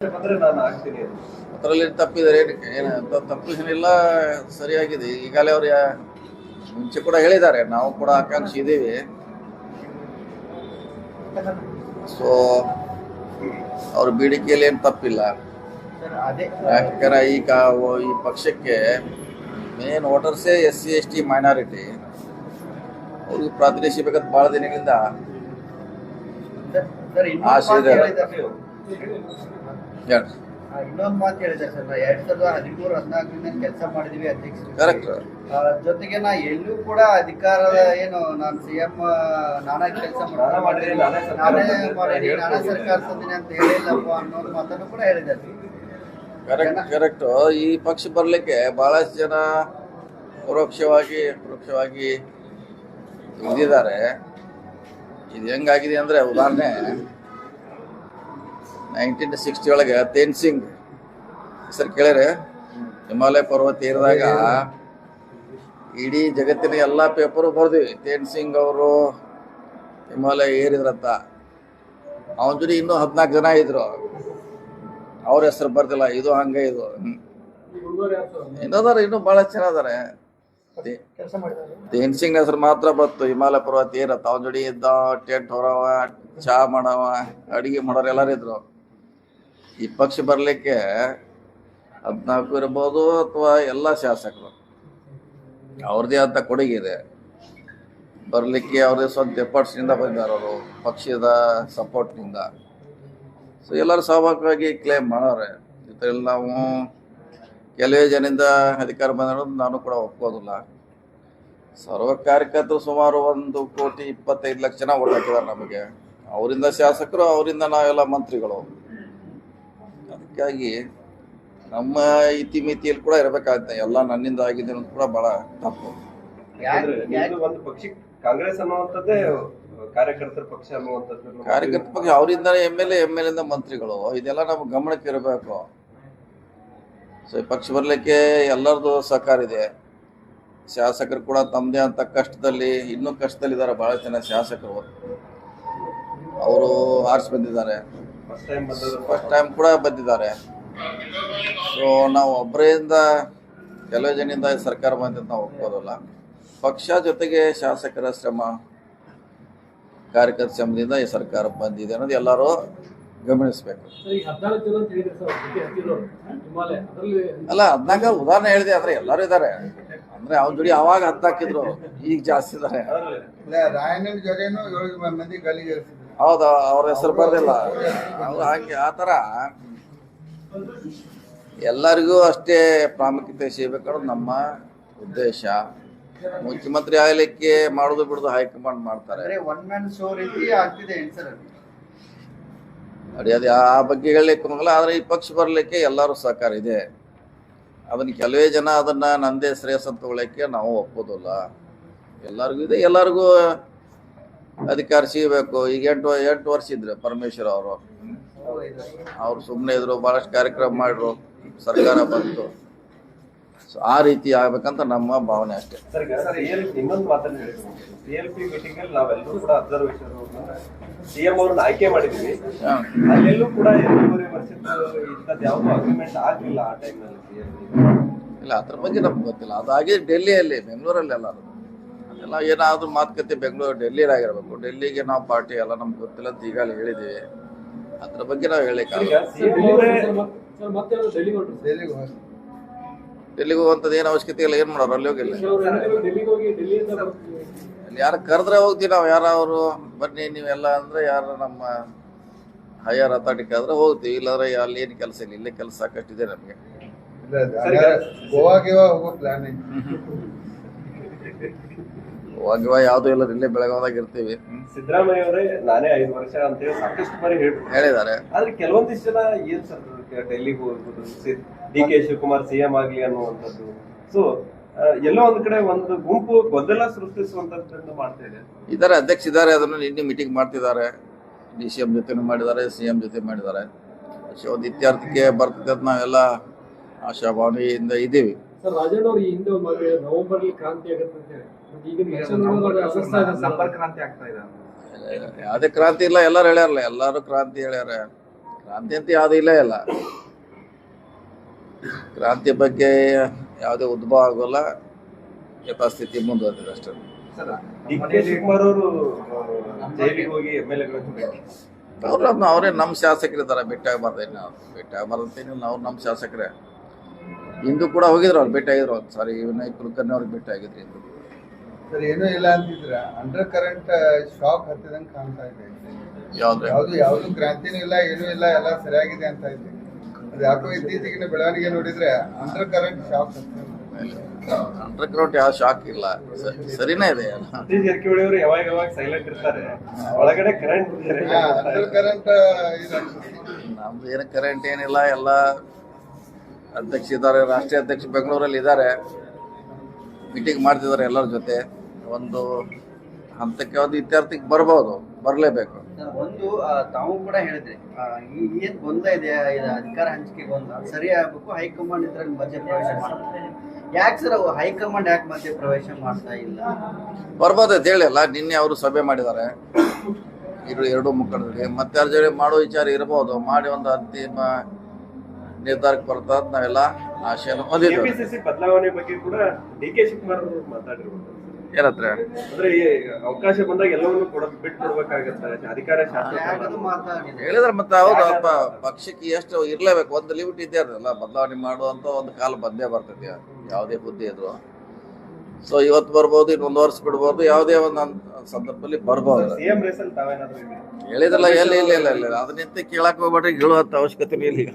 ನಾನು ಆಗ್ತೀನಿ ಅದರಲ್ಲಿ ತಪ್ಪಿದರೆ ಏನು ತಪ್ಪಿಸಲಿಲ್ಲ, ಸರಿಯಾಗಿದೆ. ಈಗಾಗಲೇ ಅವ್ರು ಮುಂಚೆ ಕೂಡ ಹೇಳಿದ್ದಾರೆ, ನಾವು ಕೂಡ ಆಕಾಂಕ್ಷಿ ಇದ್ದೀವಿ. ಸೊ ಅವ್ರ ಬೇಡಿಕೆಯಲ್ಲಿ ಏನು ತಪ್ಪಿಲ್ಲ. ಯಾಕಂದ್ರೆ ಈಗ ಈ ಪಕ್ಷಕ್ಕೆ ಮೇನ್ ವೋಟರ್ಸೇ SC ST ಮೈನಾರಿಟಿ. ಅವ್ರಿಗೆ ಪ್ರಾತಿನಿಧ್ಯ ಬೇಕಂತ ಭಾಳ ದಿನಗಳಿಂದ ಆಸೆ ಇದೆ. ಇನ್ನೊಂದು ಮಾತು ಹೇಳಿದೆ ಸರ್, 2013-14 ಕೆಲಸ ಮಾಡಿದೀವಿ ಅಧ್ಯಕ್ಷರು. ಕರೆಕ್ಟ್. ಜೊತೆಗೆ ನಾ ಎಲ್ಲೂ ಕೂಡ ಅಧಿಕಾರದ ಏನು ನಾನು CM ನಾನಾ ಕೆಲಸ ಮಾಡಿದೀನಿ, ನಾನೇ ಸರ್ಕಾರ ತಂದಿನಿ ಅಂತ ಹೇಳಿಲ್ಲಪ್ಪ ಅನ್ನೋ ಮಾತನ್ನು ಕೂಡ ಹೇಳಿದ್ದಾರೆ. ಕರೆಕ್ಟ್. ಈ ಪಕ್ಷ ಬರ್ಲಿಕ್ಕೆ ಬಹಳಷ್ಟು ಜನ ಪರೋಕ್ಷವಾಗಿ ಇದ್ದಿದ್ದಾರೆ. ಇದು ಹೆಂಗಾಗಿದೆ ಅಂದ್ರೆ, ಉದಾಹರಣೆ 1960 ಒಳಗೆ ತೇನ್ ಸಿಂಗ್ ಹೆಸರು ಕೇಳಿದ್ರೆ, ಹಿಮಾಲಯ ಪರ್ವತ ಏರಿದಾಗ ಇಡೀ ಜಗತ್ತಿನ ಎಲ್ಲ ಪೇಪರು ಬರ್ದಿವಿ ತೇನ್ ಸಿಂಗ್ ಅವರು ಹಿಮಾಲಯ ಏರಿದ್ರಂತ. ಅವನ ಜೊತೆ ಇನ್ನೂ 14 ಜನ ಇದ್ರು, ಅವ್ರ ಹೆಸರು ಬರ್ದಿಲ್ಲ. ಇದು ಹಂಗೆ ಇದು ಇನ್ನದಾರೆ, ಇನ್ನೂ ಭಾಳ ಜನ ಅದಾರೆ. ತೇನ್ ಸಿಂಗ್ ಹೆಸರು ಮಾತ್ರ ಬತ್ತು, ಹಿಮಾಲಯ ಪರ್ವತ ಏರತ್ತ. ಅವನ ಜೋಡಿ ಇದ್ದ, ಟೆಂಟ್ ಹೊರವ, ಚಹಾ ಮಾಡವ, ಅಡಿಗೆ ಮಾಡೋರು ಎಲ್ಲರೂ ಇದ್ರು. ಈ ಪಕ್ಷ ಬರಲಿಕ್ಕೆ 14 ಇರ್ಬೋದು, ಅಥವಾ ಎಲ್ಲ ಶಾಸಕರು ಅವ್ರದ್ದೇ ಅಂತ ಕೊಡುಗೆ ಇದೆ. ಬರಲಿಕ್ಕೆ ಅವ್ರದೇ ಸ್ವಂತ ಎಫರ್ಟ್ಸ್ನಿಂದ ಬಂದಿದ್ದಾರೆ, ಅವರು ಪಕ್ಷದ ಸಪೋರ್ಟ್ನಿಂದ. ಸೊ ಎಲ್ಲರೂ ಸ್ವಾಭಾವಿಕವಾಗಿ ಕ್ಲೇಮ್ ಮಾಡೋರೆ. ಇದರಲ್ಲಿ ನಾವು ಕೆಲವೇ ಜನಿಂದ ಅಧಿಕಾರ ಬಂದಿರೋದು ನಾನು ಕೂಡ ಒಪ್ಕೋದಿಲ್ಲ. ಸರ್ವ ಕಾರ್ಯಕರ್ತರು ಸುಮಾರು 1,25,00,000 ಜನ ಓಟ್ ಹಾಕಿದ್ದಾರೆ ನಮಗೆ. ಅವರಿಂದ ಶಾಸಕರು, ಅವರಿಂದ ನಾವೆಲ್ಲ ಮಂತ್ರಿಗಳು. ಅದಕ್ಕಾಗಿ ನಮ್ಮ ಇತಿಮಿತಿಯಲ್ಲಿ ಕೂಡ ಇರಬೇಕಾಗುತ್ತೆ. ಎಲ್ಲ ನನ್ನಿಂದ ಆಗಿದೆ ಅನ್ನೋದು ಕೂಡ ಬಹಳ ತಪ್ಪು. ಒಂದು ಪಕ್ಷಕ್ಕೆ ಕಾಂಗ್ರೆಸ್ ಅನ್ನುವಂಥದ್ದೇ ಕಾರ್ಯಕರ್ತರ ಪಕ್ಷ ಅನ್ನುವಂಥದ್ದು. ಕಾರ್ಯಕರ್ತ ಪಕ್ಷ ಅವರಿಂದ MLA ಮಂತ್ರಿಗಳು, ಇದೆಲ್ಲ ನಮ್ಮ ಗಮನಕ್ಕೆ ಇರಬೇಕು. ಸೊ ಈ ಪಕ್ಷ ಬರಲಿಕ್ಕೆ ಎಲ್ಲರದು ಸಹಕಾರ ಇದೆ. ಶಾಸಕರು ಕೂಡ ತಮ್ಮದೇ ಅಂತ ಕಷ್ಟದಲ್ಲಿ, ಇನ್ನೂ ಕಷ್ಟದಲ್ಲಿದ್ದಾರೆ. ಭಾಳ ಜನ ಶಾಸಕರು ಅವರು ಆರಿಸಿ ಬಂದಿದ್ದಾರೆ, ಫಸ್ಟ್ ಟೈಮ್ ಕೂಡ ಬಂದಿದ್ದಾರೆ. ಸೊ ನಾವು ಒಬ್ಬರಿಂದ ಕೆಲವು ಜನಿಂದ ಸರ್ಕಾರ ಬಂದಿದ್ದು ನಾವು ಒಪ್ಕೋದಲ್ಲ. ಪಕ್ಷ ಜೊತೆಗೆ ಶಾಸಕರ ಶ್ರಮ, ಕಾರ್ಯಕರ್ತ ಶ್ರಮದಿಂದ ಈ ಸರ್ಕಾರ ಬಂದಿದೆ ಅನ್ನೋದು ಎಲ್ಲರೂ ಗಮನಿಸಬೇಕು. ಅಲ್ಲ, 14 ಉದಾಹರಣೆ ಹೇಳಿದೆ, ಆದರೆ ಎಲ್ಲರೂ ಇದ್ದಾರೆ. ಅಂದ್ರೆ ಅವ್ನ ಜೋಡಿ ಅವಾಗ 14 ಇದ್ರು, ಈಗ ಜಾಸ್ತಿ ಇದ್ದಾರೆ. ಹೌದಾ, ಅವ್ರ ಹೆಸರು ಬರ್ದಿಲ್ಲ. ಅವ್ರು ಹಾಗೆ ಆ ಥರ ಎಲ್ಲರಿಗೂ ಅಷ್ಟೇ ಪ್ರಾಮುಖ್ಯತೆ ಸಿಗಬೇಕನ್ನೋದು ನಮ್ಮ ಉದ್ದೇಶ. ಮುಖ್ಯಮಂತ್ರಿ ಆಗಲಿಕ್ಕೆ ಮಾಡೋದು ಬಿಡೋದು ಹೈಕಮಾಂಡ್ ಮಾಡ್ತಾರೆ. ಅದೇ ಆ ಬಗ್ಗೆ ಹೇಳಲಿಕ್ಕೆ ಹೋಗಲ್ಲ. ಆದರೆ ಈ ಪಕ್ಷ ಬರಲಿಕ್ಕೆ ಎಲ್ಲರೂ ಸಹಕಾರ ಇದೆ. ಅದನ್ನು ಕೆಲವೇ ಜನ ಅದನ್ನ ನಂದೇ ಶ್ರೇಯಸ್ ಅಂತ ತಗೊಳ್ಳೋಕ್ಕೆ ನಾವು ಒಪ್ಪೋದಿಲ್ಲ. ಎಲ್ಲರಿಗೂ ಇದೆ, ಎಲ್ಲರಿಗೂ ಅಧಿಕಾರ ಸಿಗಬೇಕು. ಈಗ 8 ವರ್ಷ ಇದ್ರು ಪರಮೇಶ್ವರ್ ಅವರು ಸುಮ್ಮನೆ ಇದ್ರು, ಭಾಳಷ್ಟು ಕಾರ್ಯಕ್ರಮ ಮಾಡಿದ್ರು, ಸರ್ಕಾರ ಬಂತು. ಸೊ ಆ ರೀತಿ ಆಗ್ಬೇಕಂತ ನಮ್ಮ ಭಾವನೆ ಅಷ್ಟೇ. ಇನ್ನೊಂದು ಮಾತನ್ನು ಹೇಳಿದ್ರು, CLP ಮೀಟಿಂಗ್ ಅಲ್ಲಿ ನಾವೆಲ್ಲರೂ ಕೂಡ ಅಬ್ಸರ್ವೇಷನ್ CM ಅವ್ರನ್ನ ಆಯ್ಕೆ ಮಾಡಿದ್ವಿ. ಅಲ್ಲೆಲ್ಲೂ ಕೂಡ 2.5 ವರ್ಷದ ಇಂಥದ್ದು ಯಾವುದು ಅಗ್ರಿಮೆಂಟ್ ಆಗಲಿಲ್ಲ ಆ ಟೈಮ್ನಲ್ಲಿ. ಇಲ್ಲ, ಅದ್ರ ಬಗ್ಗೆ ನಮ್ಗೆ ಗೊತ್ತಿಲ್ಲ. ಅದಾಗಿ ಡೆಲ್ಲಿಯಲ್ಲಿ, ಬೆಂಗಳೂರಲ್ಲಿ ಎಲ್ಲರೂ ಅದೆಲ್ಲ ಏನಾದರೂ ಮಾತುಕತೆ ಡೆಲ್ಲಿಯಲ್ಲಿ ಆಗಿರ್ಬೇಕು. ಡೆಲ್ಲಿಗೆ ನಾವು ಪಾರ್ಟಿ ಎಲ್ಲ ನಮ್ಗೆ ಗೊತ್ತಿಲ್ಲ ಅಂತ ಈಗಾಗಲೇ ಹೇಳಿದ್ದೀವಿ. ಅದ್ರ ಬಗ್ಗೆ ನಾವು ಹೇಳಿಕ್ಕಾಗಲ್ಲ. ಡೆಲ್ಲಿಗೆ ಹೋಗುವಂಥದ್ದು ಏನು ಅವಶ್ಯಕತೆ ಇಲ್ಲ. ಏನು ಮಾಡೋರು, ಅಲ್ಲಿ ಹೋಗಿಲ್ಲ. ಯಾರು ಕರೆದ್ರೆ ಹೋಗ್ತೀವಿ ನಾವು. ಯಾರು ಅವರು ಬನ್ನಿ ನೀವೆಲ್ಲ ಅಂದರೆ, ಯಾರು ನಮ್ಮ ಹೈಯರ್ ಅಥಾರಿಟಿ ಕರೆದ್ರೆ ಹೋಗ್ತೀವಿ. ಇಲ್ಲಾಂದ್ರೆ ಅಲ್ಲಿ ಏನು ಕೆಲಸ ಇಲ್ಲ, ಇಲ್ಲೇ ಕೆಲಸ ಸಾಕಷ್ಟಿದೆ ನಮಗೆ. ಹೋಗುವ ಯಾವುದೂ ಇಲ್ಲ, ಇಲ್ಲೇ ಬೆಳಗಾವದಾಗ ಇರ್ತೀವಿ. ಸಿದ್ದರಾಮಯ್ಯ ಅವರೇ ನಾನೇ 5 ವರ್ಷ ಅಂತೇಳಿ ಸಾಕಷ್ಟು ಬಾರಿ ಹೇಳಿದ್ದಾರೆ. ಆದ್ರೆ ಕೆಲವೊಂದಿಷ್ಟು ಜನ ಏನ್ ಸರ್ ಡೆಲ್ಲಿಗೆ ಹೋಗ್ಬೋದು, DK ಶಿವಕುಮಾರ್ CM ಆಗ್ಲಿ ಅನ್ನುವಂಥದ್ದು. ಸೊ ಎಲ್ಲೋ ಒಂದ್ ಕಡೆ ಒಂದು ಗುಂಪು ಗೊಂದಲ ಸೃಷ್ಟಿಸುವಂತದ್ದು ಮಾಡ್ತಾ ಇದೆ. ಇದಾರೆ, ಅಧ್ಯಕ್ಷ ಇದ್ದಾರೆ, ಅದನ್ನು ನಿನ್ನೆ ಮೀಟಿಂಗ್ ಮಾಡ್ತಿದ್ದಾರೆ. DCM ಜೊತೆ ಮಾಡಿದ್ದಾರೆ, CM ಜೊತೆ ಮಾಡಿದ್ದಾರೆ. ಒಂದು ಇತ್ಯರ್ಥಕ್ಕೆ ಬರ್ತದೆ ಅಂತ ನಾವೆಲ್ಲ ಆಶಾಭಾವನೆಯಿಂದ ಇದ್ದೀವಿ. ಸರ್, ರಾಜಣ್ಣ ಅವರು ಈ ಹಿಂದೆ ನವೆಂಬರ್ ಕ್ರಾಂತಿ ಆಗುತ್ತೆ. ಸಂಪರ್ಕ ಕ್ರಾಂತಿ ಆಗ್ತಾ ಇದೆ. ಯಾವುದೇ ಕ್ರಾಂತಿ ಇಲ್ಲ, ಎಲ್ಲರೂ ಹೇಳ್ಯಾರಲ್ಲ, ಎಲ್ಲರೂ ಕ್ರಾಂತಿ ಹೇಳ್ಯಾರ. ಕ್ರಾಂತಿ ಅಂತ ಯಾವುದೂ ಇಲ್ಲೇ ಇಲ್ಲ. ಕ್ರಾಂತಿ ಬಗ್ಗೆ ಯಾವುದೇ ಉದ್ಭವ ಆಗೋಲ್ಲ, ಯಥಾಸ್ಥಿತಿ ಮುಂದುವರೆದಿದೆ ಅಷ್ಟೇ. ಸರ್, ಡಿ.ಕೆ. ಶಿವಕುಮಾರ್ ಅವರು ಜೈಲಿಗೆ ಹೋಗಿ MLA-ಗಳನ್ನು ಭೇಟಿ ಅವರೇ ನಮ್ಮ ಶಾಸಕರಿದ್ದಾರೆ, ಭೇಟಿ ಆಗಬಾರ್ದೇನು ನಾವು ಭೇಟಿ ಆಗಬಾರ್ದಂತೇನಿಲ್ಲ, ಅವ್ರು ನಮ್ಮ ಶಾಸಕರೇ. ಇಂದು ಕೂಡ ಹೋಗಿದ್ರು, ಅವ್ರು ಭೇಟಿ ಆಗಿದ್ರು ಒಂದು ಸಾರಿ, ವಿನಯ್ ಕುಲಕರ್ಣಿ ಅವ್ರಿಗೆ ಭೇಟಿ ಆಗಿದ್ರು. ಇಂದು ಸರ್ ಏನೂ ಇಲ್ಲ ಅಂತಿದ್ರ, ಅಂಡರ್ ಕರೆಂಟ್ ಶಾಕ್ ಹತ್ತಿದಂಗೆ ಕಾಣ್ತಾ ಇದೆ. ಯಾವ್ದು ಕ್ರಾಂತಿನೂ ಇಲ್ಲ, ಏನೂ ಇಲ್ಲ, ಎಲ್ಲ ಸರಿಯಾಗಿದೆ ಅಂತ ಇದೆ. ಅದು ಯಾಕೋ ಇತ್ತೀಚೆಗಿನ ಬೆಳವಣಿಗೆ ನೋಡಿದ್ರೆ under current shock under ground ಯಾವ ಶಾಕ್ ಇಲ್ಲ, ಸರಿನೇ ಇದೆ. ಸತೀಶ್ ಜಾರಕಿಹೊಳಿ ಅವರು ಯಾವಾಗ ಸೈಲೆಂಟ್ ಇರ್ತಾರೆ, ಒಳಗಡೆ ಕರೆಂಟ್ ಅಂಡರ್ ಕರೆಂಟ್ ನಮ್ದು ಏನು ಕರೆಂಟ್ ಏನಿಲ್ಲ, ಎಲ್ಲ ಅಧ್ಯಕ್ಷ ಇದ್ದಾರೆ, ರಾಷ್ಟ್ರೀಯ ಅಧ್ಯಕ್ಷ ಬೆಂಗಳೂರಲ್ಲಿ ಇದ್ದಾರೆ, ಮೀಟಿಂಗ್ ಮಾಡ್ತಿದ್ದಾರೆ ಎಲ್ಲರ ಜೊತೆ. ಒಂದು ಹಂತಕ್ಕೆ ಒಂದು ಇತ್ಯರ್ಥಕ್ಕೆ ಬರ್ಬೋದು, ಬರಲೇಬೇಕು. ಒಂದು ತಾವು ಕೂಡ ಹೇಳಿದ್ರಿ, ಏನ್ ಗೊಂದಲ ಇದೆ, ಅಧಿಕಾರ ಹಂಚಿಕೆ ಗೊಂದಲ ಸರಿ ಆಗ್ಬೇಕು, ಹೈಕಮಾಂಡ್ ಇದ್ರಲ್ಲಿ ಮಧ್ಯ ಪ್ರವೇಶ ಮಾಡ್ತಾರೆ. ಯಾಕೆ ಸರ್ ಹೈಕಮಾಂಡ್ ಯಾಕೆ ಮಧ್ಯ ಪ್ರವೇಶ ಮಾಡ್ತಾ ಇಲ್ಲ? ಬರ್ಬೋದು ಅಂತ ಹೇಳಿಲ್ಲ, ನಿನ್ನೆ ಅವರು ಸಭೆ ಮಾಡಿದ್ದಾರೆ ಎರಡು ಮುಖಂಡರಿಗೆ, ಮತ್ತೆ ಅವ್ರ ಜೊತೆ ಮಾಡೋ ವಿಚಾರ ಇರ್ಬೋದು, ಮಾಡಿ ಒಂದು ಅಂತಿಮ ನಿರ್ಧಾರಕ್ಕೆ ಬರ್ತದ ನಾವೆಲ್ಲ ಆಶೆಯನ್ನು ಹೊಂದಿದ್ದೇವೆ. ಕೆಪಿಸಿಸಿ ಬದಲಾವಣೆ ಬಗ್ಗೆ ಕೂಡ ಡಿ.ಕೆ. ಶಿವಕುಮಾರ್ ಅವರು ಮಾತಾಡಿರ್ಬೋದು. ಏನತ್ರ ಅಂದ್ರೆ ಈ ಅವಕಾಶ ಬಂದಾಗ ಎಲ್ಲವನ್ನೂ ಬಿಟ್ಕೊಡ್ಬೇಕಾಗತ್ತೆ, ಅಧಿಕಾರ ಹೇಳಿದ್ರೆ ಮತ್ತೆ ಹೌದು, ಪಕ್ಷಕ್ಕೆ ಎಷ್ಟು ಇರ್ಲೇಬೇಕು, ಒಂದು ಲಿಮಿಟ್ ಇದ್ದೇ ಇರಲ್ಲ, ಬದಲಾವಣೆ ಮಾಡುವಂತ ಒಂದು ಕಾಲ ಬಂದೇ ಬರ್ತದೆ ಯಾವುದೇ ಹುದ್ದೆ ಇದ್ರು. ಸೊ ಇವತ್ತು ಬರ್ಬೋದು, ಇನ್ನೊಂದು ವರ್ಷ ಬಿಡ್ಬೋದು, ಯಾವುದೇ ಒಂದು ಸಂದರ್ಭದಲ್ಲಿ ಬರ್ಬೋದು. ಸಿಎಂ ರೇಸಲ್ಲಿ ತಾವೇನಾದ್ರೂ ಹೇಳಿದ್ರಲ್ಲ, ಇಲ್ಲ ಅದನ್ನಿಂತ ಕೇಳಕ್ ಹೋಗ್ಬೇಡ್ರಿ, ಹೇಳುವಂತ ಅವಶ್ಯಕತೆ ಇಲ್ಲ.